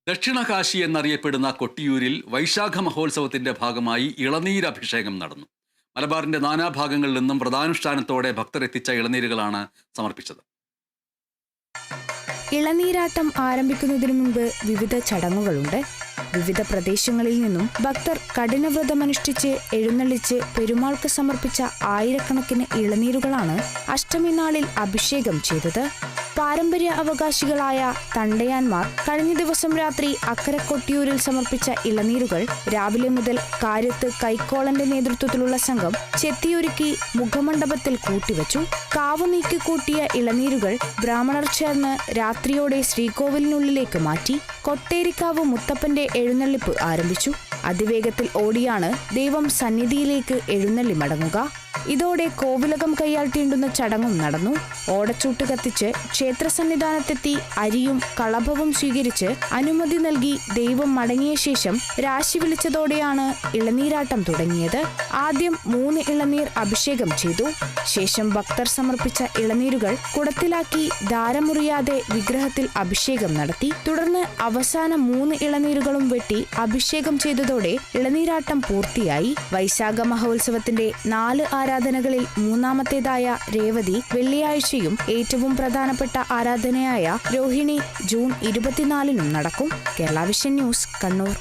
ദക്ഷിണ കാശി എന്നറിയപ്പെടുന്ന കൊട്ടിയൂരിൽ വൈശാഖ മഹോത്സവത്തിന്റെ ഭാഗമായി ഇളനീരഭിഷേകം നടന്നു. മലബാറിന്റെ നാനാഭാഗങ്ങളിൽ നിന്നും വ്രതാനുഷ്ഠാനത്തോടെ ഭക്തർ എത്തിച്ച ഇളനീരുകളാണ് സമർപ്പിച്ചത്. ഇളനീരാട്ടം ആരംഭിക്കുന്നതിനു മുമ്പ് വിവിധ ചടങ്ങുകളുണ്ട്. വിവിധ പ്രദേശങ്ങളിൽ നിന്നും ഭക്തർ കഠിനവ്രതമനുഷ്ഠിച്ച് എഴുന്നള്ളിച്ച് പെരുമാൾക്ക് സമർപ്പിച്ച ആയിരക്കണക്കിന് ഇളനീരുകളാണ് അഷ്ടമി നാളിൽ അഭിഷേകം ചെയ്തത്. പാരമ്പര്യ അവകാശികളായ തണ്ടയാന്മാർ കഴിഞ്ഞ ദിവസം രാത്രി അക്കരെ കൊട്ടിയൂരിൽ സമർപ്പിച്ച ഇളനീരുകൾ രാവിലെ മുതൽ കാര്യത്ത് കൈക്കോളന്റെ നേതൃത്വത്തിലുള്ള സംഘം ചെത്തിയൊരുക്കി മുഖമണ്ഡപത്തിൽ കൂട്ടിവച്ചു. കാവ് നീക്കി കൂട്ടിയ ഇളനീരുകൾ ബ്രാഹ്മണർ ചേർന്ന് രാത്രിയോടെ ശ്രീകോവിലിനുള്ളിലേക്ക് മാറ്റി. കൊട്ടേരിക്കാവ് മുത്തപ്പന്റെ എഴുന്നള്ളിപ്പ് ആരംഭിച്ചു. അതിവേഗത്തിൽ ഓടിയാണ് ദൈവം സന്നിധിയിലേക്ക് എഴുന്നള്ളി മടങ്ങുക. ഇതോടെ കോവിലകം കയ്യാൽ തീണ്ടുന്ന ചടങ്ങും നടന്നു. ഓടച്ചൂട്ട് കത്തിച്ച് ക്ഷേത്ര സന്നിധാനത്തെത്തി അരിയും കളഭവും സ്വീകരിച്ച് അനുമതി നൽകി ദൈവം മടങ്ങിയ ശേഷം രാശി വിളിച്ചതോടെയാണ് ഇളനീരാട്ടം തുടങ്ങിയത്. ആദ്യം 3 ഇളനീർ അഭിഷേകം ചെയ്തു. ശേഷം ഭക്തർ സമർപ്പിച്ച ഇളനീരുകൾ കുടത്തിലാക്കി ധാരമുറിയാതെ വിഗ്രഹത്തിൽ അഭിഷേകം നടത്തി. തുടർന്ന് അവസാന 3 ഇളനീരുകളും വെട്ടി അഭിഷേകം ചെയ്തതോടെ ഇളനീരാട്ടം പൂർത്തിയായി. വൈശാഖ മഹോത്സവത്തിന്റെ 4 ആരാധനകളിൽ മൂന്നാമത്തേതായ രേവതി വെള്ളിയാഴ്ചയും ഏറ്റവും പ്രധാനപ്പെട്ട ആരാധനയായ രോഹിണി ജൂൺ 24 നടക്കും. Kerala vision news, Kannur.